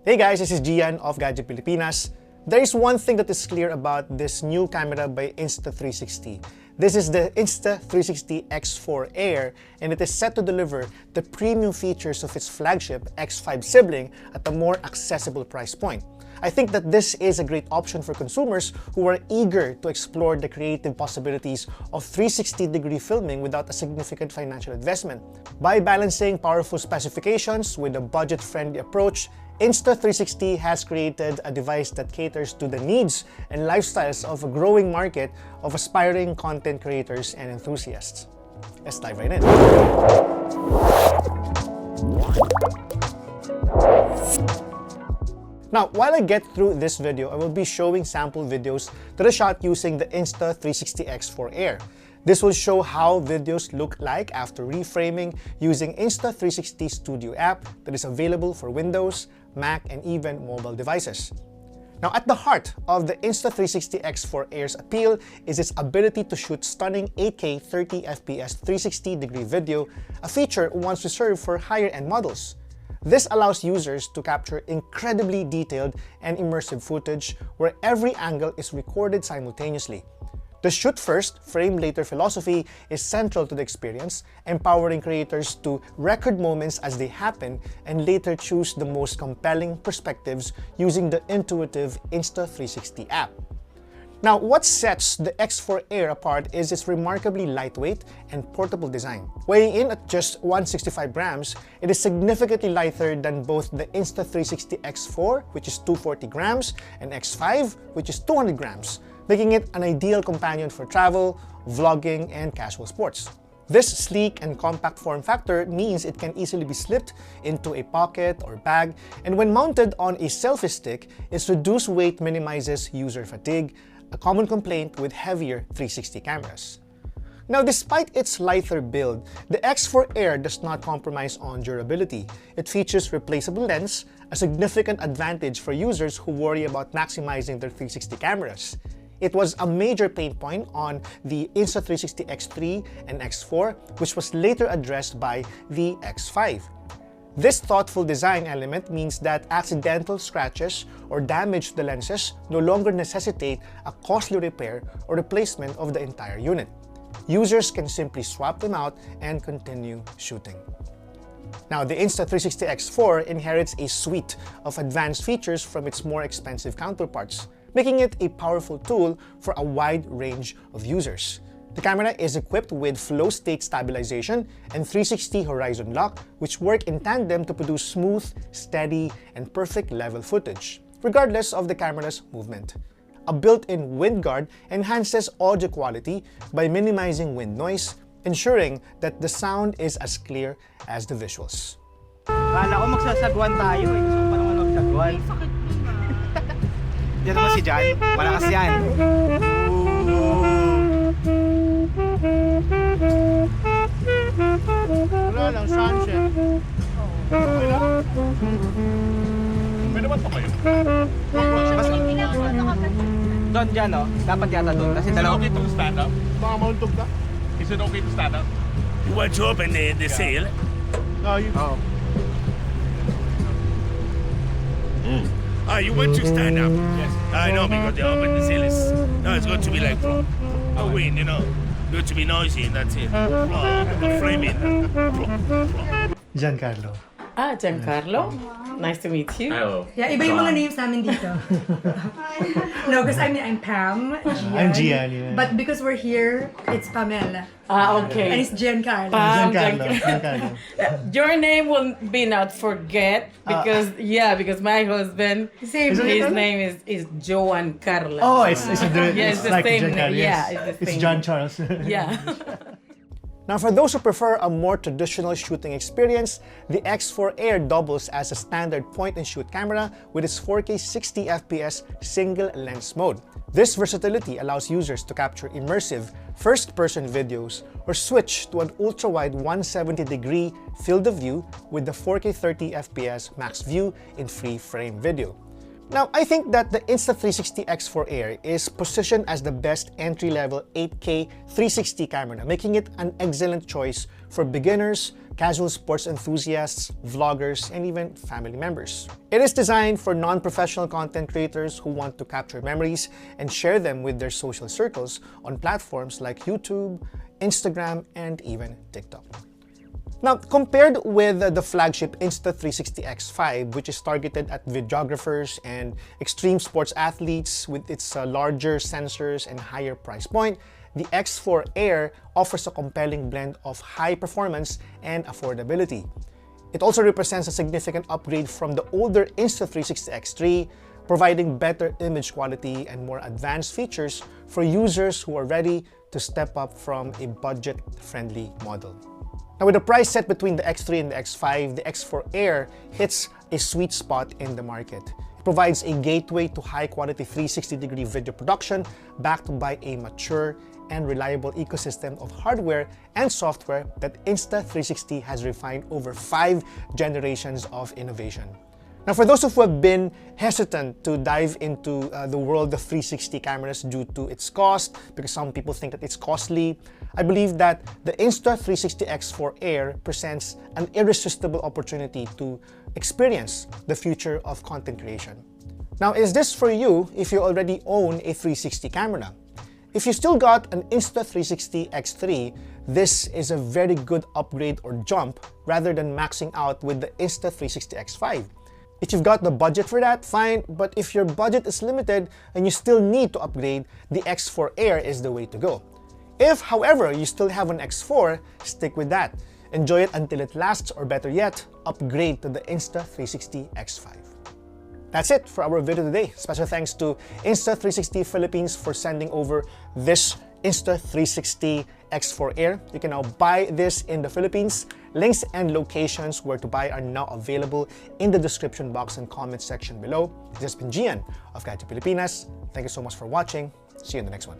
Hey guys, this is Gian of Gadget Pilipinas. There is one thing that is clear about this new camera by Insta360. This is the Insta360 X4 Air, and it is set to deliver the premium features of its flagship X5 sibling at a more accessible price point. I think that this is a great option for consumers who are eager to explore the creative possibilities of 360-degree filming without a significant financial investment. By balancing powerful specifications with a budget-friendly approach, Insta360 has created a device that caters to the needs and lifestyles of a growing market of aspiring content creators and enthusiasts. Let's dive right in. Now, while I get through this video, I will be showing sample videos that are shot using the Insta360 X4 Air. This will show how videos look like after reframing using Insta360 Studio App that is available for Windows, Mac, and even mobile devices. Now, at the heart of the Insta360 X4 Air's appeal is its ability to shoot stunning 8K 30fps 360-degree video, a feature once reserved for higher-end models. This allows users to capture incredibly detailed and immersive footage where every angle is recorded simultaneously. The shoot first, frame later philosophy is central to the experience, empowering creators to record moments as they happen and later choose the most compelling perspectives using the intuitive Insta360 app. Now, what sets the X4 Air apart is its remarkably lightweight and portable design. Weighing in at just 165 grams, it is significantly lighter than both the Insta360 X4, which is 240 grams, and X5, which is 200 grams, making it an ideal companion for travel, vlogging, and casual sports. This sleek and compact form factor means it can easily be slipped into a pocket or bag, and when mounted on a selfie stick, its reduced weight minimizes user fatigue, a common complaint with heavier 360 cameras. Now, despite its lighter build, the X4 Air does not compromise on durability. It features replaceable lens, a significant advantage for users who worry about maximizing their 360 cameras. It was a major pain point on the Insta360 X3 and X4, which was later addressed by the X5. This thoughtful design element means that accidental scratches or damage to the lenses no longer necessitate a costly repair or replacement of the entire unit. Users can simply swap them out and continue shooting. Now, the Insta360 X4 inherits a suite of advanced features from its more expensive counterparts, making it a powerful tool for a wide range of users. The camera is equipped with flow state stabilization and 360 horizon lock, which work in tandem to produce smooth, steady, and perfect level footage, regardless of the camera's movement. A built-in wind guard enhances audio quality by minimizing wind noise, ensuring that the sound is as clear as the visuals. Kala ko magsasagwan tayo eh. Gusto ko pa naman magsagwan. Yan naman si Jan. Malakas yan. Wala lang, sunset. Okay lang. May naman pa kayo. Doon dyan no? Dapat yata doon. Kasi Is it dalawa. okay to stand up? Baka mauntog ka? Is it okay to stand up? You want to open the sale? No, you... Oh. Ah, you want to stand up? Yes. I know, because they open the sale is... No, it's going to be like a wind, you know. Going to be noisy, and that's it. Framing. Giancarlo. Ah, Giancarlo. Nice to meet you. Oh. Yeah, iba yung mga names namin dito. No, because I'm Pam. Gian. I'm Gian, yeah. But because we're here, it's Pamela. Ah, And okay. it's Giancarlo. Giancarlo. Your name will be not forget because because my husband Same. his name is Joan Carlos. Oh, it's Yeah, it's the like same Giancarlo, name. yes. Yeah, it's the same John name. Charles. Yeah. Now, for those who prefer a more traditional shooting experience, the X4 Air doubles as a standard point-and-shoot camera with its 4K 60fps single-lens mode. This versatility allows users to capture immersive, first-person videos or switch to an ultra-wide 170-degree field of view with the 4K 30fps max view in free-frame video. Now, I think that the Insta360 X4 Air is positioned as the best entry-level 8K 360 camera, making it an excellent choice for beginners, casual sports enthusiasts, vloggers, and even family members. It is designed for non-professional content creators who want to capture memories and share them with their social circles on platforms like YouTube, Instagram, and even TikTok. Now, compared with the flagship Insta360 X5, which is targeted at videographers and extreme sports athletes with its larger sensors and higher price point, the X4 Air offers a compelling blend of high performance and affordability. It also represents a significant upgrade from the older Insta360 X3, providing better image quality and more advanced features for users who are ready to step up from a budget-friendly model. Now, with the price set between the X3 and the X5, the X4 Air hits a sweet spot in the market. It provides a gateway to high-quality 360-degree video production backed by a mature and reliable ecosystem of hardware and software that Insta360 has refined over 5 generations of innovation. Now, for those who have been hesitant to dive into the world of 360 cameras due to its cost, because some people think that it's costly, I believe that the Insta360 X4 Air presents an irresistible opportunity to experience the future of content creation. Now, is this for you if you already own a 360 camera? If you still got an Insta360 X3, this is a very good upgrade or jump rather than maxing out with the Insta360 X5. If you've got the budget for that, fine, but if your budget is limited and you still need to upgrade, the X4 Air is the way to go. If, however, you still have an X4, stick with that. Enjoy it until it lasts, or better yet, upgrade to the Insta360 X5. That's it for our video today. Special thanks to Insta360 Philippines for sending over this Insta360 X4 Air. You can now buy this in the Philippines. Links and locations where to buy are now available in the description box and comment section below. This has been Gian of Gadget Pilipinas. Thank you so much for watching. See you in the next one.